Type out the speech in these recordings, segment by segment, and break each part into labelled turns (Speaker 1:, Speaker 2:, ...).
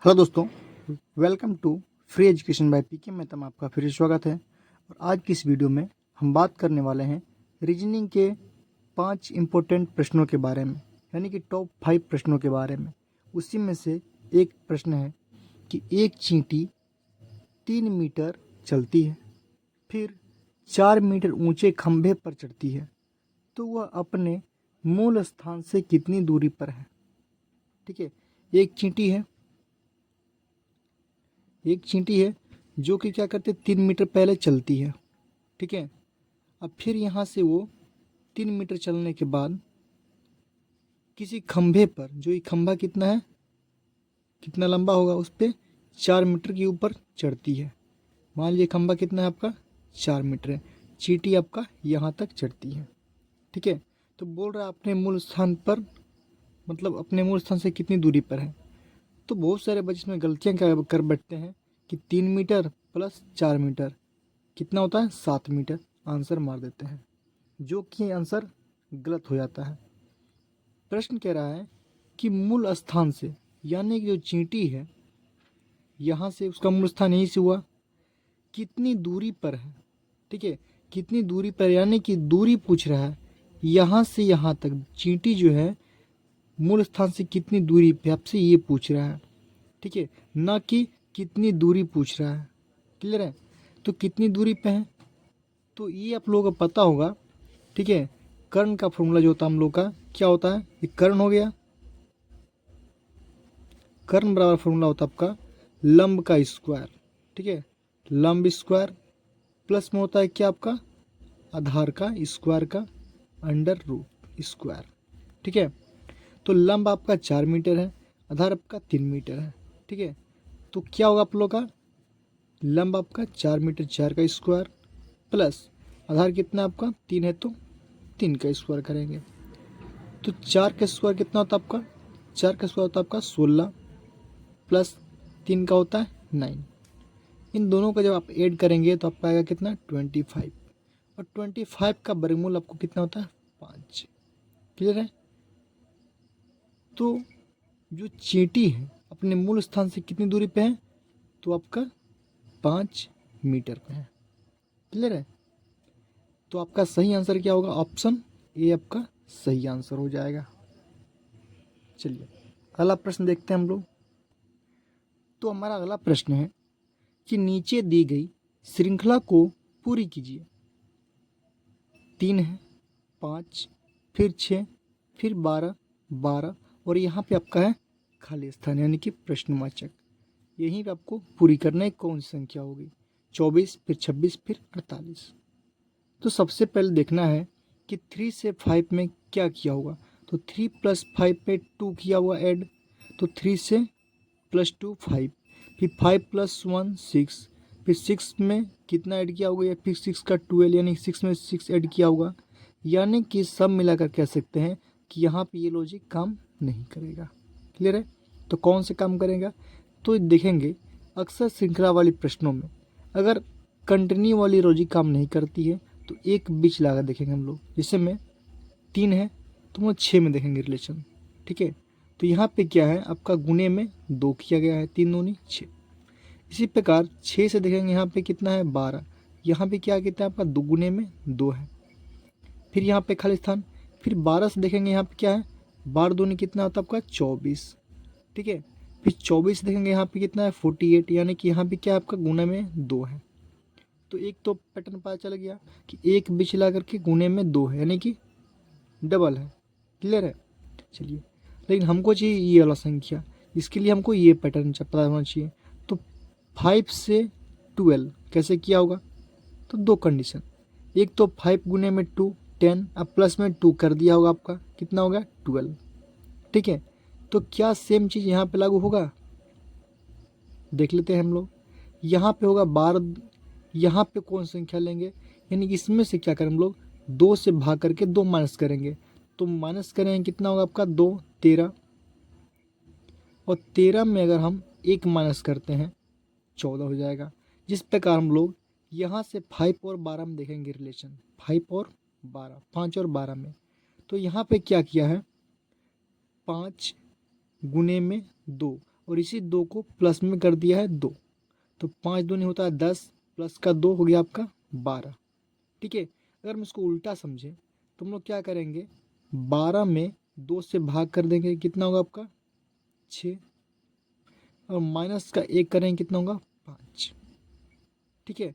Speaker 1: Hello दोस्तों, welcome to free education by PK Mehta में आपका फिर से स्वागत है। और आज की इस वीडियो में हम बात करने वाले हैं रीजनिंग के 5 इम्पोर्टेंट प्रश्नों के बारे में, यानी कि टॉप 5 प्रश्नों के बारे में। उसी में से एक प्रश्न है कि एक चींटी 3 मीटर चलती है, फिर 4 मीटर ऊंचे खंभे पर चढ़ती है, तो वह अपने मूल स्थान से कितनी दूरी पर है। ठीक है, एक चींटी है जो कि क्या करते 3 मीटर पहले चलती है। ठीक है, अब फिर यहाँ से वो 3 मीटर चलने के बाद किसी खंभे पर, जो ये खंभा कितना है, कितना लंबा होगा, उस पर 4 मीटर के ऊपर चढ़ती है। मान लीजिए खंभा कितना है आपका, 4 मीटर है, चींटी आपका यहाँ तक चढ़ती है। ठीक है, तो बोल रहा है अपने मूल स्थान पर, मतलब अपने मूल स्थान से कितनी दूरी पर है। तो बहुत सारे बच्चे इसमें गलतियाँ क्या कर बैठते हैं कि 3 मीटर प्लस 4 मीटर कितना होता है, 7 मीटर आंसर मार देते हैं, जो कि आंसर गलत हो जाता है। प्रश्न कह रहा है कि मूल स्थान से, यानी कि जो चींटी है यहाँ से उसका मूल स्थान यहीं से हुआ, कितनी दूरी पर है। ठीक है, कितनी दूरी पर, यानी कि दूरी पूछ रहा है यहाँ से यहाँ तक। चींटी जो है मूल स्थान से कितनी दूरी पे, आपसे ये पूछ रहा है। ठीक है, ना कि कितनी दूरी पूछ रहा है। क्लियर है, तो कितनी दूरी पे है, तो ये आप लोगों को पता होगा। ठीक है, कर्ण का फॉर्मूला जो होता है हम लोग का, क्या होता है, ये कर्ण हो गया। कर्ण बराबर फॉर्मूला होता है आपका लंब का स्क्वायर। ठीक है, लंब स्क्वायर प्लस में होता है क्या आपका, आधार का स्क्वायर का अंडर रूट स्क्वायर। ठीक है, तो लंब आपका 4 मीटर है, आधार आपका 3 मीटर है। ठीक है, तो क्या होगा आप लोग का, लंब आपका 4 मीटर, 4 का स्क्वायर प्लस आधार कितना आपका 3 है, तो 3 का स्क्वायर करेंगे। तो 4 का स्क्वायर कितना होता है आपका, 4 का स्क्वायर होता है आपका 16 प्लस 3 का होता है 9। इन दोनों का जब आप ऐड करेंगे तो आपका आएगा कितना, 25। और 25 का वर्गमूल आपको कितना होता है, 5। क्लियर है, तो जो चींटी है अपने मूल स्थान से कितनी दूरी पे है, तो आपका 5 मीटर पे है। क्लियर है, तो आपका सही आंसर क्या होगा, ऑप्शन ए आपका सही आंसर हो जाएगा। चलिए अगला प्रश्न देखते हैं हम लोग। तो हमारा अगला प्रश्न है कि नीचे दी गई श्रृंखला को पूरी कीजिए। 3 है, 5, फिर 6, फिर 12, 12 और यहाँ पे आपका है खाली स्थान, यानी कि प्रश्नवाचक। यहीं पे आपको पूरी करना है, कौन सी संख्या होगी, 24, फिर 26, फिर 48। तो सबसे पहले देखना है कि 3 से 5 में क्या किया होगा। तो 3 + 5 पे 2 किया हुआ ऐड, तो 3 से +2 5, फिर 5 + 1 6, फिर 6 में कितना ऐड किया होगा, या फिर 6 का 12, यानी 6 में 6 ऐड किया होगा। यानी कि सब मिलाकर कह सकते हैं कि यहाँ पे ये लॉजिक काम नहीं करेगा। क्लियर है, तो कौन से काम करेगा, तो देखेंगे अक्सर श्रृंखला वाली प्रश्नों में अगर कंटिन्यू वाली लॉजिक काम नहीं करती है तो एक बीच लगा देखेंगे हम लोग। जैसे में 3 है तो वो 6 में देखेंगे रिलेशन। ठीक है, तो यहाँ पे क्या है आपका गुणे में 2 किया गया है, 3 दूनी 6। इसी प्रकार 6 से देखेंगे यहाँ पे कितना है 12, यहाँ पे क्या कितना है आपका 2 गुणे में 2 है। फिर यहाँ पे खाली स्थान, फिर 12 से देखेंगे यहाँ पे क्या है, 12 दूनी कितना होता है आपका 24। ठीक है, फिर 24 देखेंगे यहाँ पे कितना है 48, यानी कि यहाँ पे क्या है आपका गुणे में 2 है। तो एक तो पैटर्न पता चल गया कि एक बीच ला करके गुणे में 2 है, यानी कि डबल है। क्लियर है, चलिए लेकिन हमको चाहिए ये वाला संख्या, इसके लिए हमको ये पैटर्न पता होना चाहिए। तो 5 से 12 कैसे किया होगा, तो 2 कंडीशन, एक तो 5 गुने में 2 10, अब प्लस में 2 कर दिया होगा, आपका कितना होगा 12। ठीक है, तो क्या सेम चीज़ यहाँ पे लागू होगा, देख लेते हैं हम लोग। यहाँ पे होगा 12, यहाँ पे कौन संख्या लेंगे, यानी कि इसमें से क्या करें हम लोग, 2 से भाग करके 2 माइनस करेंगे। तो माइनस करेंगे कितना होगा आपका 2 13, और 13 में अगर हम 1 माइनस करते हैं 14 हो जाएगा। जिस प्रकार हम लोग यहाँ से 5 और 12 में देखेंगे रिलेशन, 5 और 12, 5 और 12 में, तो यहाँ पे क्या किया है 5 गुने में 2, और इसी 2 को प्लस में कर दिया है 2, तो 5 दूनी होता है 10, प्लस का 2 हो गया आपका 12। ठीक है, अगर हम इसको उल्टा समझें तो हम लोग क्या करेंगे, 12 में 2 से भाग कर देंगे, कितना होगा आपका 6, और माइनस का 1 करेंगे, कितना होगा 5। ठीक है,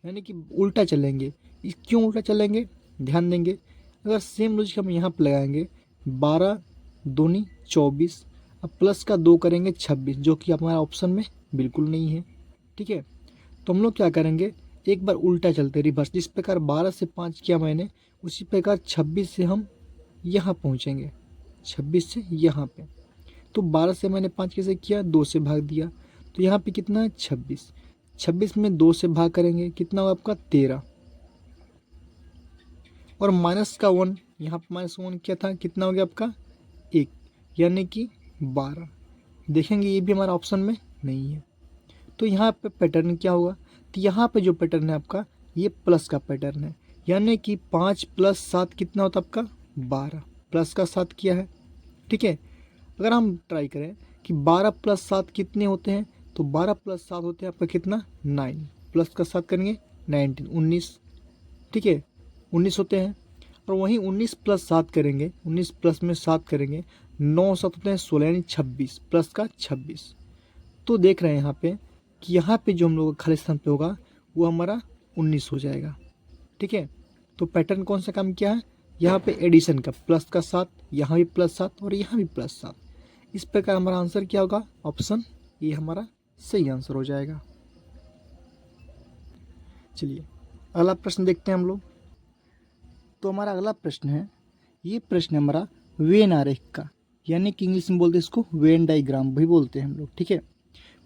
Speaker 1: यानी कि उल्टा चलेंगे। क्यों उल्टा चलेंगे, ध्यान देंगे। अगर सेम लॉजिक हम यहाँ पर लगाएंगे, 12 दूनी 24, अब प्लस का 2 करेंगे 26, जो कि हमारा ऑप्शन में बिल्कुल नहीं है। ठीक है, तो हम लोग क्या करेंगे, एक बार उल्टा चलते रिवर्स, जिस प्रकार 12 से 5 किया मैंने, उसी प्रकार 26 से हम यहाँ पहुँचेंगे, 26 से यहाँ पे। तो 12 से मैंने 5 कैसे किया, 2 से भाग दिया, तो यहाँ पे कितना है 26, 26 में 2 से भाग करेंगे, कितना होगा आपका 13, और माइनस का 1, यहाँ पर माइनस 1 क्या था, कितना हो गया आपका 1, यानी कि 12। देखेंगे ये भी हमारा ऑप्शन में नहीं है। तो यहाँ पे पैटर्न क्या होगा, तो यहाँ पे जो पैटर्न है आपका, ये प्लस का पैटर्न है, यानी कि 5 + 7 कितना होता है आपका 12, प्लस का 7 किया है। ठीक है, अगर हम ट्राई करें कि 12 + 7 कितने होते हैं, तो 12 + 7 होते हैं आपका कितना 9, प्लस का 7 करेंगे 19, 19। ठीक है, 19 होते हैं, और वहीं 19 + 7 करेंगे, 19 प्लस में 7 करेंगे, 9 7 होते हैं 16, यानी 26, प्लस का 26। तो देख रहे हैं यहाँ पे कि यहाँ पे जो हम लोग खाली स्थान पे होगा वो हमारा 19 हो जाएगा। ठीक है, तो पैटर्न कौन सा काम किया है, यहाँ पे एडिशन का, प्लस का 7, यहाँ भी +7 और यहाँ भी +7। इस प्रकार हमारा आंसर क्या होगा, ऑप्शन ये हमारा सही आंसर हो जाएगा। चलिए अगला प्रश्न देखते हैं हम लोग। तो हमारा अगला प्रश्न है, ये प्रश्न है हमारा वेन आरेख का, यानी कि इंग्लिश में बोलते हैं इसको वेन डायग्राम भी बोलते हैं हम लोग। ठीक है,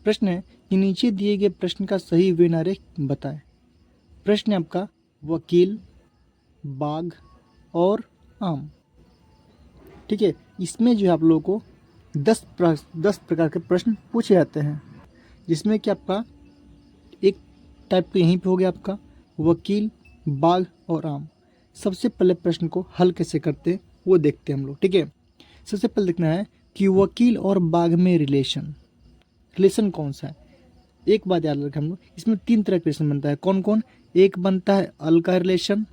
Speaker 1: प्रश्न है कि नीचे दिए गए प्रश्न का सही वेन आरेख बताएं। प्रश्न है आपका वकील, बाघ और आम। ठीक है, इसमें जो है आप लोगों को 10 प्रकार के प्रश्न पूछे जाते हैं, जिसमें कि आपका एक टाइप तो यहीं पे हो गया आपका वकील, बाघ और आम। सबसे पहले प्रश्न को हल कैसे करते हैं वो देखते हैं हम लोग। ठीक है, सबसे पहले देखना है कि वकील और बाघ में रिलेशन कौन सा है। एक बात याद रखें हम लोग, इसमें 3 तरह का रिलेशन बनता है। कौन कौन, एक बनता है अल का रिलेशन,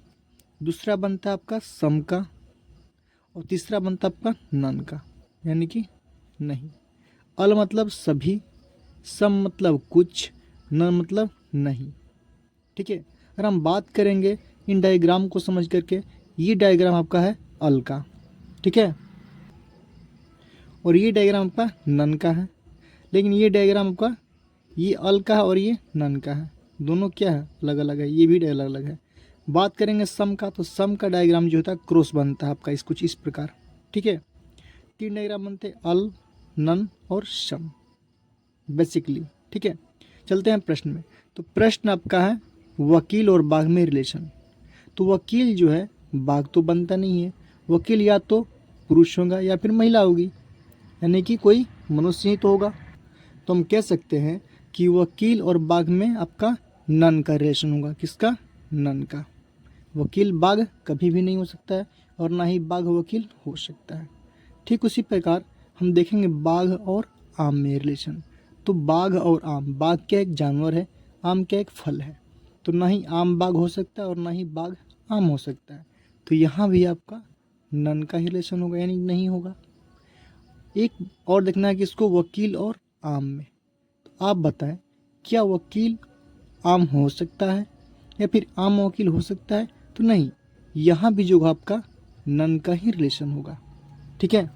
Speaker 1: दूसरा बनता है आपका सम का, और तीसरा बनता है आपका नन का, यानी कि नहीं। अल मतलब सभी, सम मतलब कुछ, नन मतलब नहीं। ठीक है, अगर हम बात करेंगे इन डायग्राम को समझ करके, ये डायग्राम आपका है अल का। ठीक है, और ये डायग्राम आपका नन का है, लेकिन ये डायग्राम आपका ये अल का है और ये नन का है, दोनों क्या है अलग अलग है, ये भी अलग अलग है। बात करेंगे सम का, तो सम का डायग्राम जो होता है क्रॉस बनता है आपका इस कुछ इस प्रकार। ठीक है, 3 डायग्राम बनते हैं अल, नन और सम बेसिकली। ठीक है, चलते हैं प्रश्न में। तो प्रश्न आपका है वकील और बाघ में रिलेशन। तो वकील जो है, बाघ तो बनता नहीं है, वकील या तो पुरुष होगा या फिर महिला होगी, यानी कि कोई मनुष्य ही तो होगा। तो हम कह सकते हैं कि वकील और बाघ में आपका नन का रिलेशन होगा। किसका, नन का। वकील बाघ कभी भी नहीं हो सकता है, और ना ही बाघ वकील हो सकता है। ठीक उसी प्रकार हम देखेंगे बाघ और आम में रिलेशन। तो बाघ और आम, बाघ क्या एक जानवर है, आम क्या एक फल है, तो ना ही आम बाघ हो सकता है और ना ही बाघ आम हो सकता है। तो यहाँ भी आपका नन का ही रिलेशन होगा, यानी नहीं होगा। एक और देखना है कि इसको वकील और आम में। तो आप बताएं, क्या वकील आम हो सकता है या फिर आम वकील हो सकता है, तो नहीं, यहाँ भी जो आपका नन का ही रिलेशन होगा। ठीक है,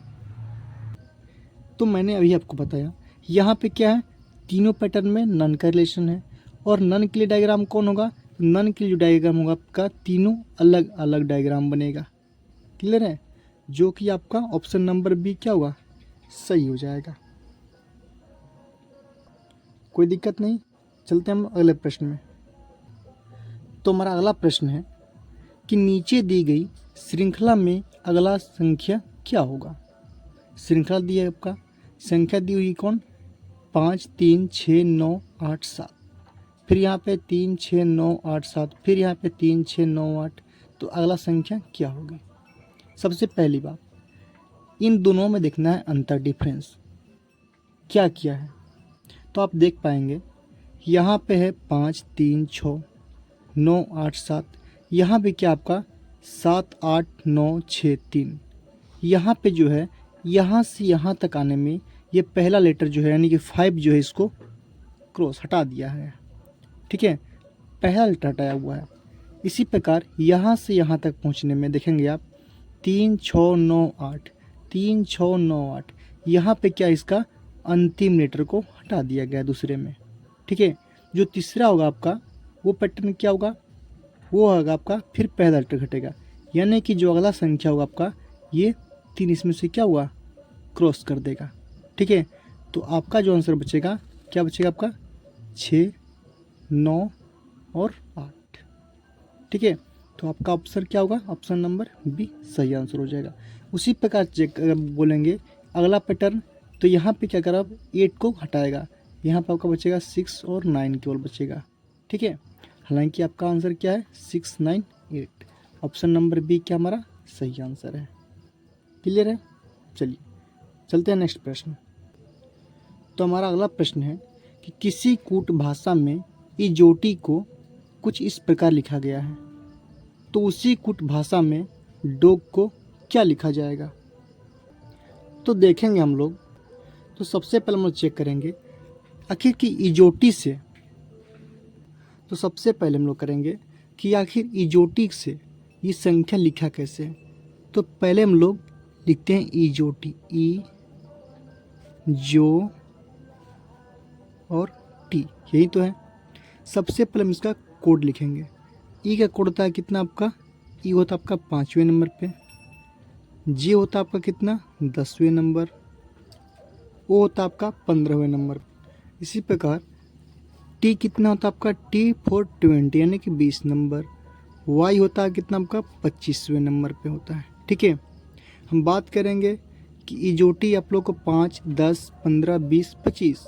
Speaker 1: तो मैंने अभी आपको बताया यहाँ पे क्या है, तीनों पैटर्न में नन का रिलेशन है। और नन के लिए डायग्राम कौन होगा, नन के लिए जो डायग्राम होगा आपका तीनों अलग अलग डायग्राम बनेगा। क्लियर है, जो कि आपका ऑप्शन नंबर बी क्या होगा, सही हो जाएगा। कोई दिक्कत नहीं, चलते हम अगले प्रश्न में। तो हमारा अगला प्रश्न है कि नीचे दी गई श्रृंखला में अगला संख्या क्या होगा। श्रृंखला दी है आपका, संख्या दी हुई कौन, 5 3 6 9 8 7, फिर यहाँ पे 3 6 9 8 7, फिर यहाँ पे 3 6 9 8। तो अगला संख्या क्या होगी। सबसे पहली बात, इन दोनों में देखना है अंतर, डिफरेंस क्या किया है। तो आप देख पाएंगे यहाँ पे है 5 3 6 9 8 7, यहाँ पे क्या आपका 7 8 9 6 3, यहाँ पे जो है यहाँ से यहाँ तक आने में ये पहला लेटर जो है यानी कि 5 जो है इसको क्रॉस हटा दिया है, ठीक है, पहला लेटर हटाया हुआ है। इसी प्रकार यहाँ से यहाँ तक पहुँचने में देखेंगे आप 3 6 9 8, 3 6 9 8, यहाँ पे क्या इसका अंतिम लेटर को हटा दिया गया दूसरे में, ठीक है। जो तीसरा होगा आपका वो पैटर्न क्या होगा, वो होगा आपका फिर पहला लेटर घटेगा, यानी कि जो अगला संख्या होगा आपका ये 3 इसमें से क्या हुआ क्रॉस कर देगा, ठीक है। तो आपका जो आंसर बचेगा क्या बचेगा आपका 6 9 और 8, ठीक है। तो आपका ऑप्शन क्या होगा, ऑप्शन नंबर बी सही आंसर हो जाएगा। उसी प्रकार चेक अगर बोलेंगे अगला पैटर्न, तो यहाँ पे क्या करा 8 को हटाएगा, यहाँ पे आपका बचेगा 6 और 9 केवल बचेगा, ठीक है। हालांकि आपका आंसर क्या है 6 9 8, ऑप्शन नंबर बी क्या हमारा सही आंसर है। क्लियर है। चलिए चलते हैं नेक्स्ट प्रश्न। तो हमारा अगला प्रश्न है कि किसी कूट भाषा में इजोटी को कुछ इस प्रकार लिखा गया है, तो उसी कूट भाषा में डॉग को क्या लिखा जाएगा। तो देखेंगे हम लोग, तो सबसे पहले हम लोग चेक करेंगे आखिर की इजोटी से, तो सबसे पहले हम लोग करेंगे कि आखिर इजोटी से ये संख्या लिखा कैसे है। तो पहले हम लोग लिखते हैं इजोटी, ई जो और टी, यही तो है। सबसे पहले हम इसका कोड लिखेंगे। ई का कोड होता है कितना आपका, ई होता है आपका 5वें नंबर पे, जे होता है आपका कितना 10वें नंबर, ओ होता है आपका 15वें नंबर। इसी प्रकार टी कितना होता है आपका, टी फॉर 20 यानी कि 20 नंबर, वाई होता है कितना आपका 25वें नंबर पे होता है, ठीक है। हम बात करेंगे कि इजोटी आप लोग को 5 10 15 20 25,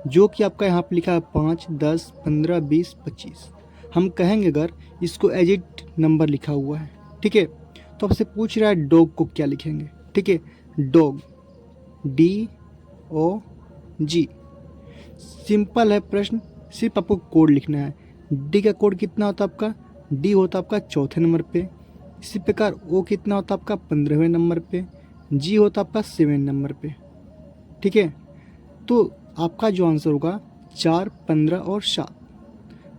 Speaker 1: जो कि आपका यहाँ पे लिखा है 5 10 15 20 25, हम कहेंगे अगर इसको एजिट नंबर लिखा हुआ है, ठीक है। तो आपसे पूछ रहा है डॉग को क्या लिखेंगे, ठीक है, डॉग DOG, सिंपल है प्रश्न, सिर्फ आपको कोड लिखना है। डी का कोड कितना होता है आपका, डी होता है आपका 4थे नंबर पे, इसी प्रकार ओ कितना होता है आपका 15वें नंबर पे, जी होता है आपका 7 नंबर पे, ठीक है। तो आपका जो आंसर होगा 4 15 और 7,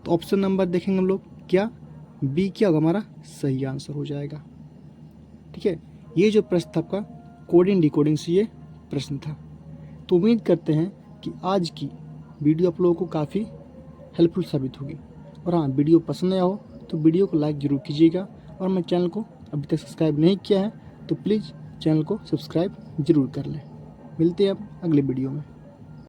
Speaker 1: तो ऑप्शन नंबर देखेंगे हम लोग क्या, बी क्या होगा हमारा सही आंसर हो जाएगा, ठीक है। ये जो प्रश्न था आपका कोडिंग डिकोडिंग से ये प्रश्न था। तो उम्मीद करते हैं कि आज की वीडियो आप लोगों को काफ़ी हेल्पफुल साबित होगी। और हाँ, वीडियो पसंद आया हो तो वीडियो को लाइक ज़रूर कीजिएगा, और मैं चैनल को अभी तक सब्सक्राइब नहीं किया है तो प्लीज़ चैनल को सब्सक्राइब ज़रूर कर लें। मिलते हैं अब अगले वीडियो में।